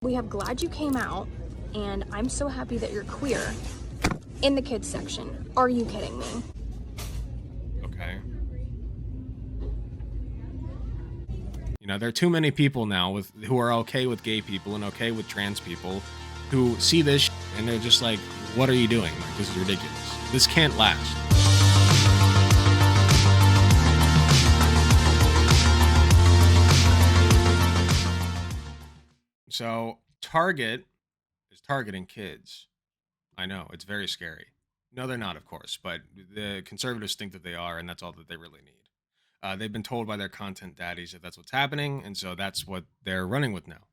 We have Glad You Came Out and I'm So Happy That You're Queer in the kids section. Are you kidding me? Okay. You know, there are too many people now who are okay with gay people and okay with trans people who see this and they're just like, what are you doing? Like, this is ridiculous. This can't last. So Target is targeting kids. I know, it's very scary. No, they're not, of course, but the conservatives think that they are, and that's all that they really need. They've been told by their content daddies that that's what's happening, and so that's what they're running with now.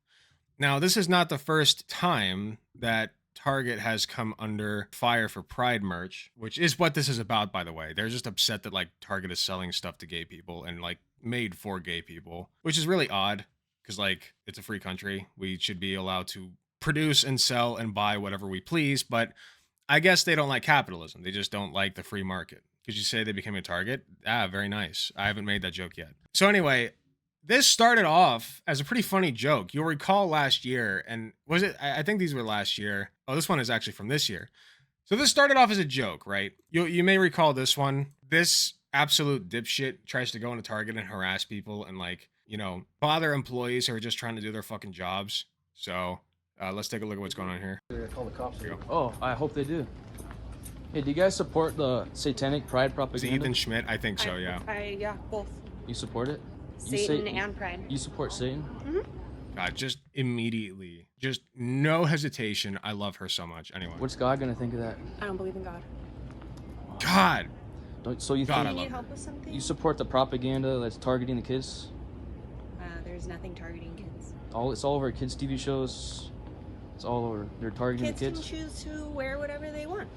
Now, this is not the first time that Target has come under fire for Pride merch, which is what this is about, by the way. They're just upset that like Target is selling stuff to gay people and like made for gay people, which is really odd because like it's a free country. We should be allowed to produce and sell and buy whatever we please, but I guess they don't like capitalism. They just don't like the free market. Could you say they became a target? Ah, very nice. I haven't made that joke yet. So anyway, this started off as a pretty funny joke. You'll recall last year, and was it? I think these were last year. Oh, this one is actually from this year. So this started off as a joke, right? You may recall this one. This absolute dipshit tries to go into Target and harass people and like, you know, bother employees who are just trying to do their fucking jobs. So let's take a look at what's going on here. They're gonna call the cops. Oh, I hope they do. Hey, do you guys support the satanic pride Is it propaganda? Ethan Schmidt? I think so, yeah. Yeah, both. You support it? Satan and Pride. You support Satan? Mm-hmm. God, just immediately, just no hesitation. I love her so much. Anyway. What's God gonna think of that? I don't believe in God. God. So you God, think I You love need her. help with something? you support the propaganda that's targeting the kids? There's nothing targeting kids. It's all over kids' TV shows. It's all over. They're targeting Kids the can kids. choose to wear whatever they want.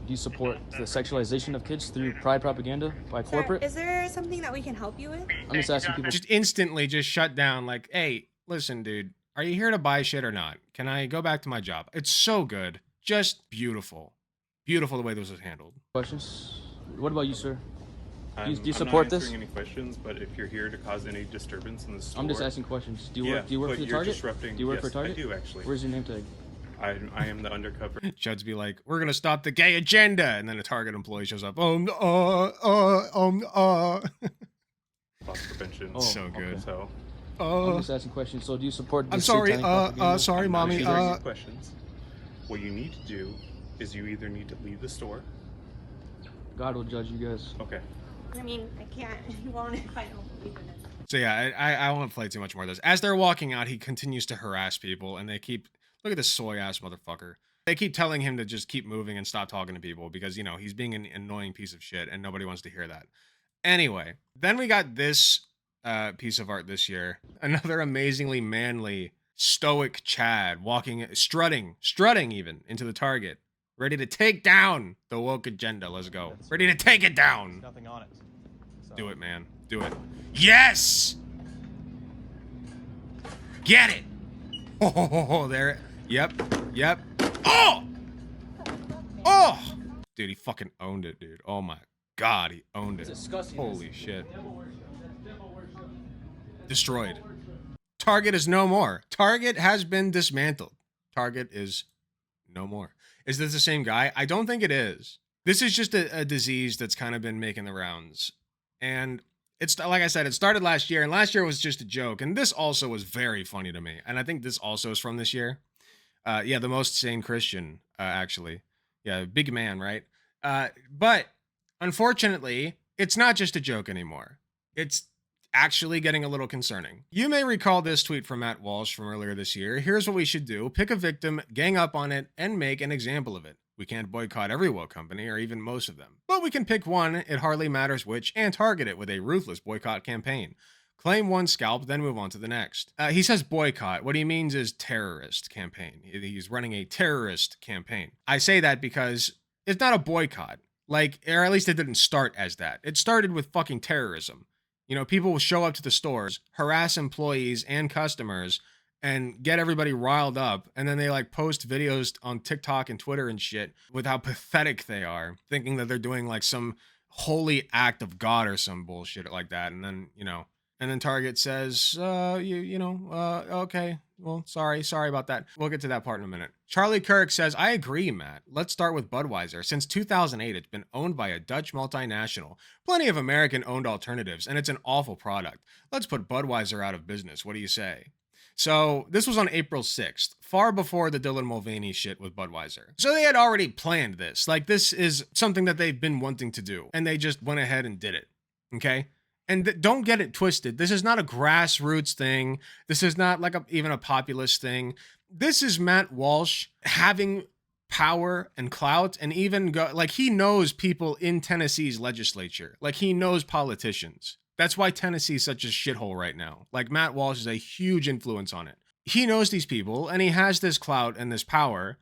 Do you support the sexualization of kids through pride propaganda by corporate? Sir, is there something that we can help you with? I'm just asking people. Just instantly just shut down like, hey, listen, dude, are you here to buy shit or not? Can I go back to my job? It's so good. Just beautiful. Beautiful the way this was handled. Questions? What about you, sir? Do you I'm support not this? answering any questions, but if you're here to cause any disturbance in the store, I'm just asking questions. Do you yeah, work? Do you work but for the you're Target? disrupting. Do you work yes, for Target? I do actually. Where's your name tag? I am the undercover. Judd's be like, we're gonna stop the gay agenda, and then a Target employee shows up. Loss prevention. Oh, So good. okay. So I'm just asking questions. So do you support? I'm this sorry. satanic propaganda? Sorry, I'm not mommy. answering any questions. What you need to do is you either need to leave the store. God will judge you guys. Okay. I mean, I can't. You won't if I don't believe in it. So yeah, I won't play too much more of this. As they're walking out, he continues to harass people, and they keep look at this soy ass motherfucker. They keep telling him to just keep moving and stop talking to people because, you know, he's being an annoying piece of shit and nobody wants to hear that. Anyway, then we got this piece of art this year. Another amazingly manly, stoic Chad strutting even into the Target. Ready to take down the woke agenda. Let's go. Ready to take it down. Nothing on it. So. Do it, man. Do it. Yes! Get it! Oh, there. Yep. Oh! Oh! Dude, he fucking owned it, dude. Oh my God, he owned it. Disgusting. Holy shit. Destroyed. Target is no more. Target has been dismantled. Target is no more. Is this the same guy? I don't think it is. This is just a disease that's kind of been making the rounds. And it's like I said, it started last year, and last year was just a joke. And this also was very funny to me. And I think this also is from this year. Yeah, the most sane Christian, actually. Yeah, big man, right? But unfortunately, it's not just a joke anymore. It's actually getting a little concerning. You may recall this tweet from Matt Walsh from earlier this year. Here's what we should do. Pick a victim, gang up on it, and make an example of it. We can't boycott every woke company, or even most of them. But we can pick one, it hardly matters which, and target it with a ruthless boycott campaign. Claim one scalp, then move on to the next. He says boycott. What he means is terrorist campaign. He's running a terrorist campaign. I say that because it's not a boycott. Like, or at least it didn't start as that. It started with fucking terrorism. You know, people will show up to the stores, harass employees and customers, and get everybody riled up, and then they like post videos on TikTok and Twitter and shit with how pathetic they are, thinking that they're doing like some holy act of God or some bullshit like that. And then, you know, and then Target says, okay, Well, sorry about that. We'll get to that part in a minute. Charlie Kirk says, I agree, Matt. Let's start with Budweiser. Since 2008, it's been owned by a Dutch multinational. Plenty of American-owned alternatives, and it's an awful product. Let's put Budweiser out of business. What do you say? So this was on April 6th, far before the Dylan Mulvaney shit with Budweiser. So they had already planned this. Like, this is something that they've been wanting to do, and they just went ahead and did it. Okay? And don't get it twisted. This is not a grassroots thing. This is not like even a populist thing. This is Matt Walsh having power and clout, and even like, he knows people in Tennessee's legislature. Like, he knows politicians. That's why Tennessee is such a shithole right now. Like, Matt Walsh is a huge influence on it. He knows these people, and he has this clout and this power,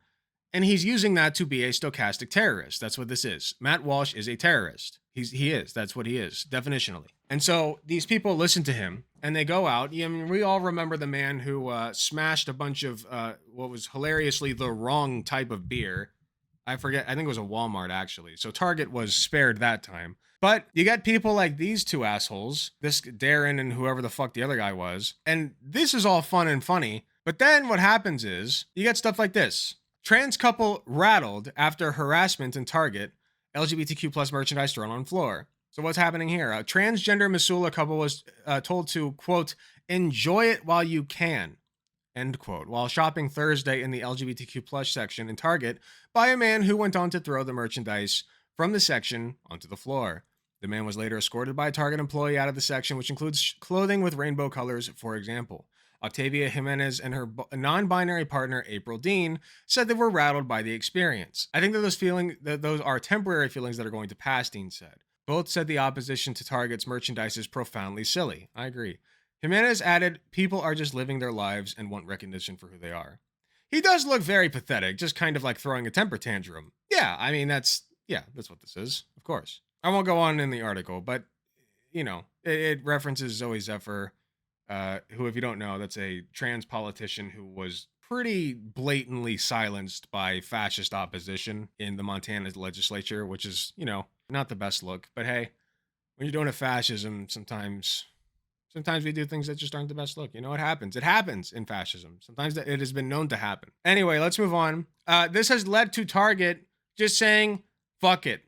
and he's using that to be a stochastic terrorist. That's what this is. Matt Walsh is a terrorist. He is. That's what he is, definitionally. And so these people listen to him, and they go out. I mean, we all remember the man who smashed a bunch of what was hilariously the wrong type of beer. I forget. I think it was a Walmart, actually. So Target was spared that time. But you got people like these two assholes, this Darren and whoever the fuck the other guy was. And this is all fun and funny. But then what happens is you get stuff like this. Trans couple rattled after harassment in Target. LGBTQ plus merchandise thrown on floor. So what's happening here? A transgender Missoula couple was told to, quote, enjoy it while you can, end quote, while shopping Thursday in the LGBTQ plus section in Target by a man who went on to throw the merchandise from the section onto the floor. The man was later escorted by a Target employee out of the section, which includes clothing with rainbow colors, for example. Octavia Jimenez and her non-binary partner, April Dean, said they were rattled by the experience. I think that those are temporary feelings that are going to pass, Dean said. Both said the opposition to Target's merchandise is profoundly silly. I agree. Jimenez added, people are just living their lives and want recognition for who they are. He does look very pathetic, just kind of like throwing a temper tantrum. Yeah, I mean, that's what this is, of course. I won't go on in the article, but, you know, it references Zoe Zephyr, who, if you don't know, that's a trans politician who was pretty blatantly silenced by fascist opposition in the Montana legislature, which is, you know, not the best look. But hey, when you're doing a fascism, sometimes we do things that just aren't the best look. You know, it happens. It happens in fascism. Sometimes it has been known to happen. Anyway, let's move on. This has led to Target just saying, fuck it.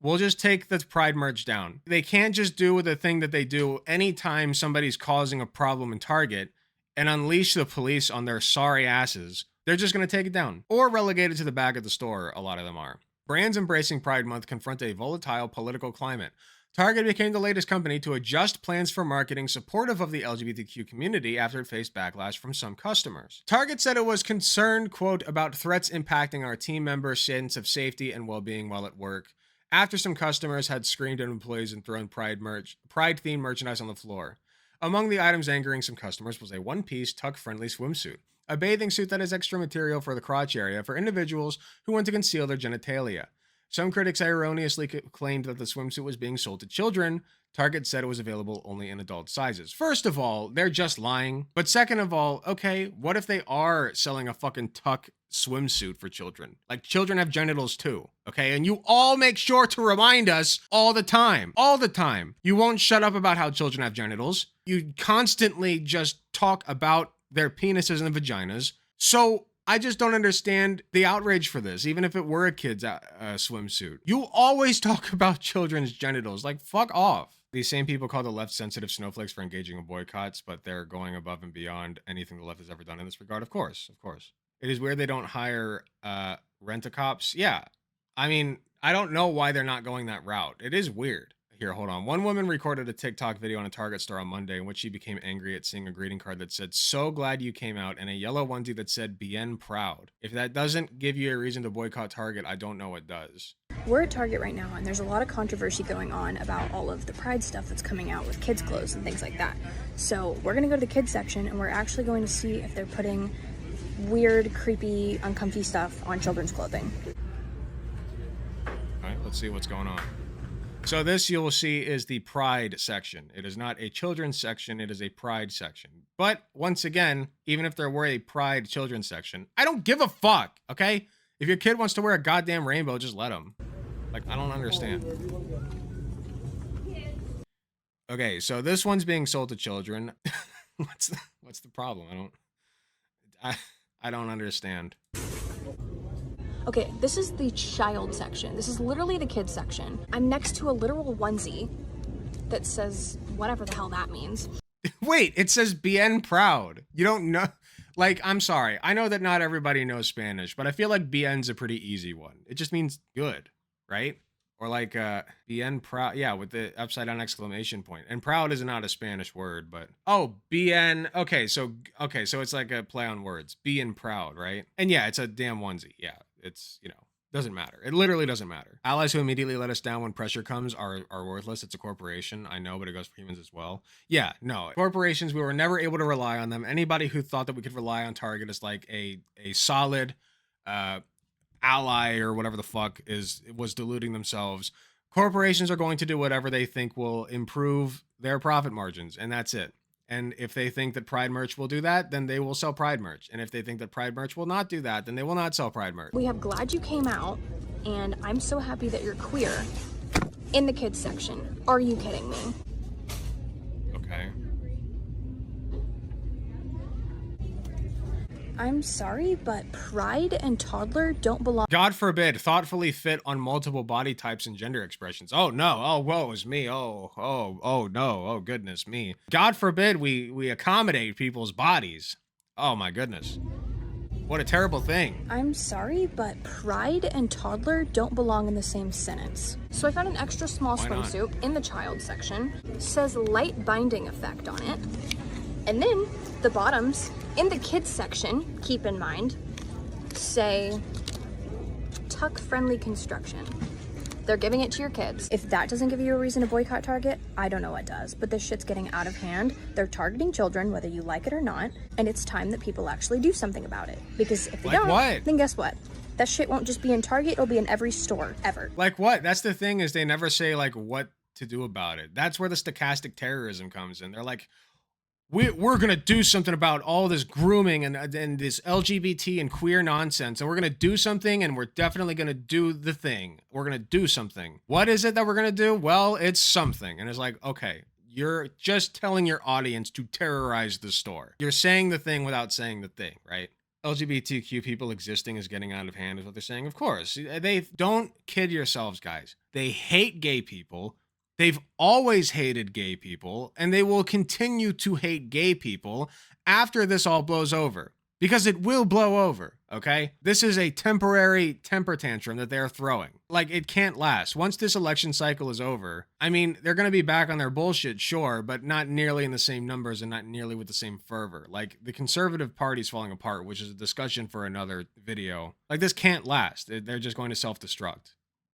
We'll just take the Pride merch down. They can't just do the thing that they do anytime somebody's causing a problem in Target and unleash the police on their sorry asses. They're just going to take it down or relegate it to the back of the store. A lot of them are. Brands embracing Pride Month confront a volatile political climate. Target became the latest company to adjust plans for marketing supportive of the LGBTQ community after it faced backlash from some customers. Target said it was concerned, quote, about threats impacting our team members' sense of safety and well-being while at work, after some customers had screamed at employees and thrown Pride-themed merchandise on the floor. Among the items angering some customers was a one-piece, tuck-friendly swimsuit, a bathing suit that has extra material for the crotch area for individuals who want to conceal their genitalia. Some critics erroneously claimed that the swimsuit was being sold to children. Target said it was available only in adult sizes. First of all, they're just lying. But second of all, okay, what if they are selling a fucking tuck swimsuit for children? Like, children have genitals too, okay? And you all make sure to remind us all the time. You won't shut up about how children have genitals. You constantly just talk about their penises and vaginas. So I just don't understand the outrage for this, even if it were a kid's swimsuit. You always talk about children's genitals. Like, fuck off. These same people call the left sensitive snowflakes for engaging in boycotts, but they're going above and beyond anything the left has ever done in this regard. Of course. It is weird they don't hire rent-a-cops. Yeah. I mean, I don't know why they're not going that route. It is weird. Here, hold on. One woman recorded a TikTok video on a Target store on Monday in which she became angry at seeing a greeting card that said, so glad you came out, and a yellow onesie that said, bien proud. If that doesn't give you a reason to boycott Target, I don't know what does. We're at Target right now, and there's a lot of controversy going on about all of the Pride stuff that's coming out with kids' clothes and things like that. So we're going to go to the kids section, and we're actually going to see if they're putting weird, creepy, uncomfy stuff on children's clothing. All right, let's see what's going on. So this, you will see, is the Pride section. It is not a children's section. It is a Pride section. But once again, even if there were a Pride children's section, I don't give a fuck, okay? If your kid wants to wear a goddamn rainbow, just let him. Like, I don't understand. Okay, so this one's being sold to children. What's the problem? I don't understand. Okay, this is the child section. This is literally the kids section. I'm next to a literal onesie that says whatever the hell that means. Wait, it says bien proud. You don't know? Like, I'm sorry. I know that not everybody knows Spanish, but I feel like bien's a pretty easy one. It just means good, right? Or like bien proud. Yeah, with the upside down exclamation point. And proud is not a Spanish word, but oh, bien. Okay, so it's like a play on words. Bien proud, right? And yeah, it's a damn onesie. Yeah, it's, doesn't matter. It literally doesn't matter. Allies who immediately let us down when pressure comes are worthless. It's a corporation. I know, but it goes for humans as well. Yeah, no. Corporations, we were never able to rely on them. Anybody who thought that we could rely on Target as like a solid ally or whatever the fuck was deluding themselves. Corporations are going to do whatever they think will improve their profit margins, and that's it. And if they think that Pride merch will do that, then they will sell Pride merch. And if they think that Pride merch will not do that, then they will not sell Pride merch. We have Glad You Came Out, and I'm so happy that you're queer in the kids section. Are you kidding me? Okay. I'm sorry, but pride and toddler don't belong. God forbid, thoughtfully fit on multiple body types and gender expressions. Oh no, oh woe is me. Oh no, oh goodness me. God forbid we accommodate people's bodies. Oh my goodness. What a terrible thing. I'm sorry, but pride and toddler don't belong in the same sentence. So I found an extra small Why not? swimsuit in the child section. It says light binding effect on it. And then the bottoms in the kids section, keep in mind, say tuck friendly construction. They're giving it to your kids. If that doesn't give you a reason to boycott Target, I don't know what does. But this shit's getting out of hand. They're targeting children, whether you like it or not. And it's time that people actually do something about it. Because if they Like don't, what? then guess what? That shit won't just be in Target, it'll be in every store, ever. Like what? That's the thing, is they never say like what to do about it. That's where the stochastic terrorism comes in. They're like, we're gonna do something about all this grooming and this LGBT and queer nonsense, and we're gonna do something, and we're definitely gonna do the thing. We're gonna do something. What is it that we're gonna do? Well, it's something. And it's like, okay, you're just telling your audience to terrorize the store. You're saying the thing without saying the thing, right? LGBTQ people existing is getting out of hand is what they're saying. Of course, they don't kid yourselves, guys. They hate gay people. They've always hated gay people, and they will continue to hate gay people after this all blows over, because it will blow over, okay? This is a temporary temper tantrum that they're throwing. Like, it can't last. Once this election cycle is over, I mean, they're going to be back on their bullshit, sure, but not nearly in the same numbers and not nearly with the same fervor. Like, the conservative party's falling apart, which is a discussion for another video. Like, this can't last. They're just going to self-destruct.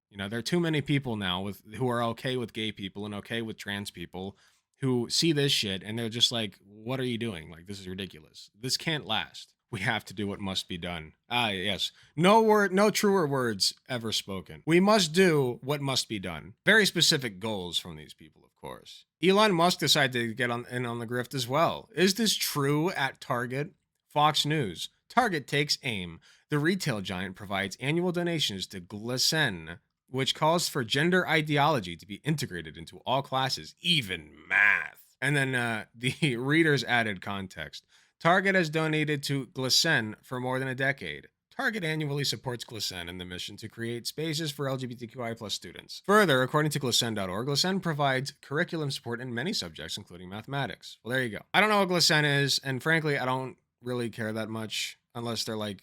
You know, there are too many people now who are okay with gay people and okay with trans people who see this shit and they're just like, what are you doing? Like, this is ridiculous. This can't last. We have to do what must be done. Ah, yes. No truer words ever spoken. We must do what must be done. Very specific goals from these people, of course. Elon Musk decided to get in on the grift as well. Is this true at Target? Fox News. Target takes aim. The retail giant provides annual donations to Glisten, which calls for gender ideology to be integrated into all classes, even math. And then the readers added context. Target has donated to Glisten for more than a decade. Target annually supports Glisten in the mission to create spaces for LGBTQI+ students. Further, according to glisten.org, Glisten provides curriculum support in many subjects, including mathematics. Well, there you go. I don't know what Glisten is, and frankly, I don't really care that much, unless they're like,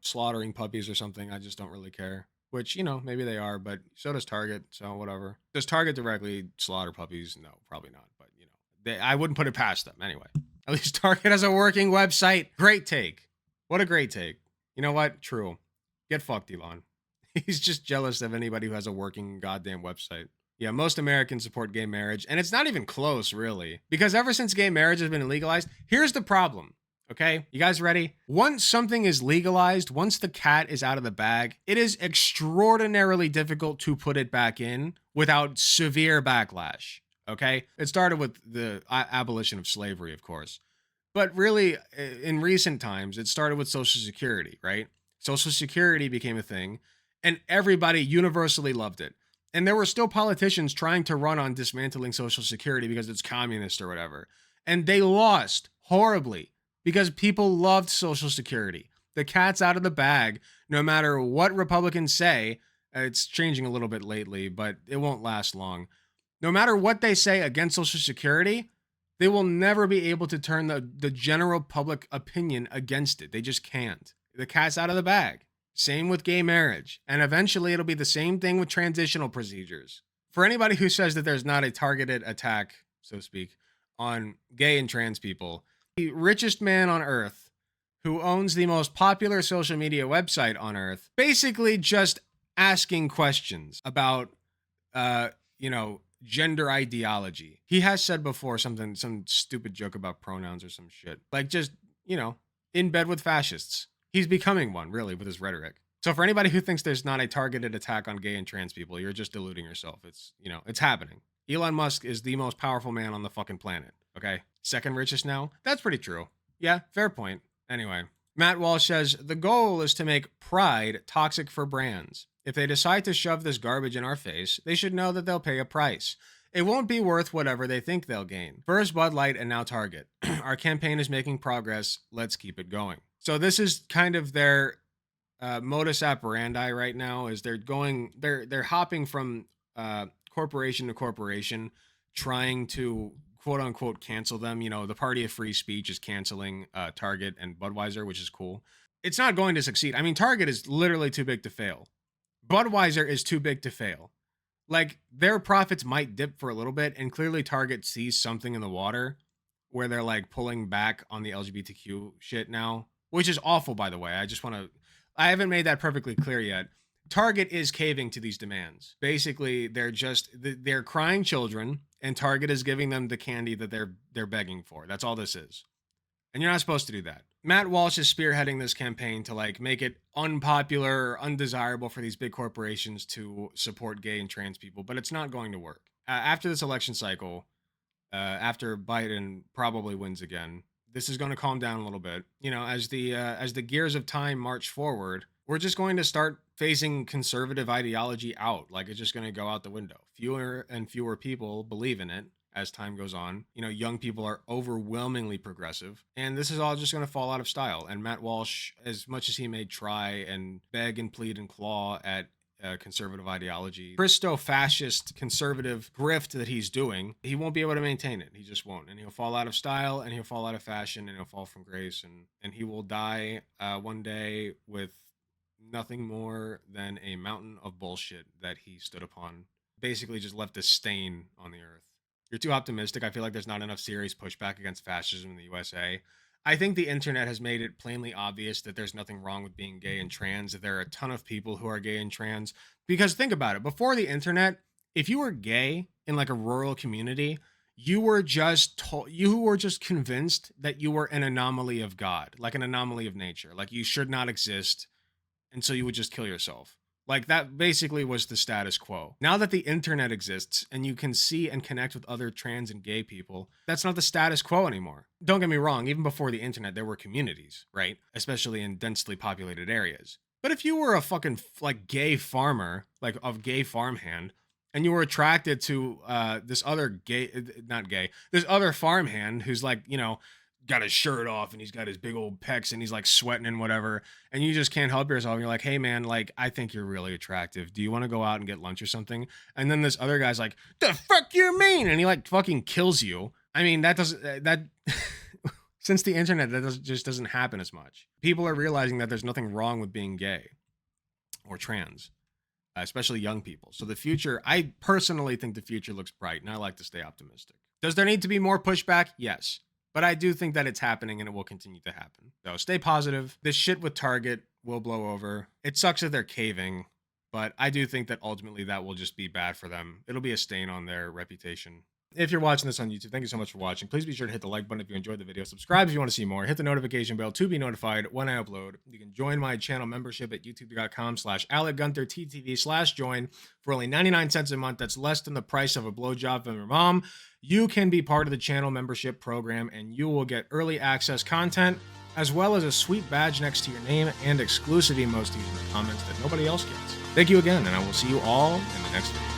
slaughtering puppies or something. I just don't really care. Which, maybe they are, but so does Target, so whatever. Does Target directly slaughter puppies? No, probably not, but, I wouldn't put it past them anyway. At least Target has a working website. Great take. What a great take. You know what? True. Get fucked, Elon. He's just jealous of anybody who has a working goddamn website. Yeah, most Americans support gay marriage, and it's not even close, really. Because ever since gay marriage has been legalized, here's the problem. Okay, you guys ready? Once something is legalized, once the cat is out of the bag, it is extraordinarily difficult to put it back in without severe backlash. Okay, it started with the abolition of slavery, of course. But really, in recent times, it started with Social Security, right? Social Security became a thing, and everybody universally loved it. And there were still politicians trying to run on dismantling Social Security because it's communist or whatever. And they lost horribly, because people loved Social Security. The cat's out of the bag, no matter what Republicans say. It's changing a little bit lately, but it won't last long. No matter what they say against Social Security, they will never be able to turn the general public opinion against it. They just can't. The cat's out of the bag. Same with gay marriage. And eventually it'll be the same thing with transitional procedures. For anybody who says that there's not a targeted attack, so to speak, on gay and trans people, the richest man on earth, who owns the most popular social media website on earth, basically just asking questions about, gender ideology. He has said before some stupid joke about pronouns or some shit. Like just, in bed with fascists. He's becoming one, really, with his rhetoric. So for anybody who thinks there's not a targeted attack on gay and trans people, you're just deluding yourself. It's, it's happening. Elon Musk is the most powerful man on the fucking planet, okay? Second richest now? That's pretty true. Yeah, fair point. Anyway, Matt Walsh says, the goal is to make pride toxic for brands. If they decide to shove this garbage in our face, they should know that they'll pay a price. It won't be worth whatever they think they'll gain. First Bud Light and now Target. Our campaign is making progress. Let's keep it going. So this is kind of their modus operandi right now, is they're hopping from corporation to corporation, trying to quote unquote cancel them. The party of free speech is canceling Target and Budweiser, which is cool. It's not going to succeed. I mean, Target is literally too big to fail. Budweiser is too big to fail. Like, their profits might dip for a little bit, and clearly Target sees something in the water where they're like pulling back on the LGBTQ shit now, which is awful, by the way. I haven't made that perfectly clear yet. Target is caving to these demands. Basically, they're crying children, and Target is giving them the candy that they're begging for. That's all this is. And you're not supposed to do that. Matt Walsh is spearheading this campaign to like make it unpopular or undesirable for these big corporations to support gay and trans people, but it's not going to work. After this election cycle, after Biden probably wins again, this is going to calm down a little bit. As the gears of time march forward, we're just going to start phasing conservative ideology out. Like, it's just going to go out the window. Fewer and fewer people believe in it as time goes on. Young people are overwhelmingly progressive, and this is all just going to fall out of style. And Matt Walsh, as much as he may try and beg and plead and claw at conservative ideology, Christo-fascist conservative grift that he's doing, he won't be able to maintain it. He just won't. And he'll fall out of style, and he'll fall out of fashion, and he'll fall from grace, and he will die one day with nothing more than a mountain of bullshit that he stood upon. Basically just left a stain on the earth. You're too optimistic. I feel like there's not enough serious pushback against fascism in the USA. I think the internet has made it plainly obvious that there's nothing wrong with being gay and trans, that there are a ton of people who are gay and trans. Because think about it, before the internet, if you were gay in like a rural community, you were just convinced that you were an anomaly of God, like an anomaly of nature, like you should not exist, and so you would just kill yourself. Like, that basically was the status quo. Now that the internet exists and you can see and connect with other trans and gay people, that's not the status quo anymore. Don't get me wrong, even before the internet, there were communities, right? Especially in densely populated areas. But if you were a fucking, like, gay farmer, like, of gay farmhand, and you were attracted to this other this other farmhand who's, like, got his shirt off and he's got his big old pecs and he's like sweating and whatever, and you just can't help yourself. You're like, hey man, like, I think you're really attractive. Do you want to go out and get lunch or something? And then this other guy's like, the fuck you mean? And he like fucking kills you. I mean, since the internet, just doesn't happen as much. People are realizing that there's nothing wrong with being gay or trans, especially young people. So the future, I personally think the future looks bright, and I like to stay optimistic. Does there need to be more pushback? Yes. But I do think that it's happening, and it will continue to happen. So stay positive. This shit with Target will blow over. It sucks that they're caving, but I do think that ultimately that will just be bad for them. It'll be a stain on their reputation. If you're watching this on YouTube, thank you so much for watching. Please be sure to hit the like button if you enjoyed the video. Subscribe if you want to see more. Hit the notification bell to be notified when I upload. You can join my channel membership at youtube.com/AlecGuntherTTV/join for only 99 cents a month. That's less than the price of a blowjob from your mom. You can be part of the channel membership program, and you will get early access content, as well as a sweet badge next to your name and exclusive emojis in the comments that nobody else gets. Thank you again, and I will see you all in the next video.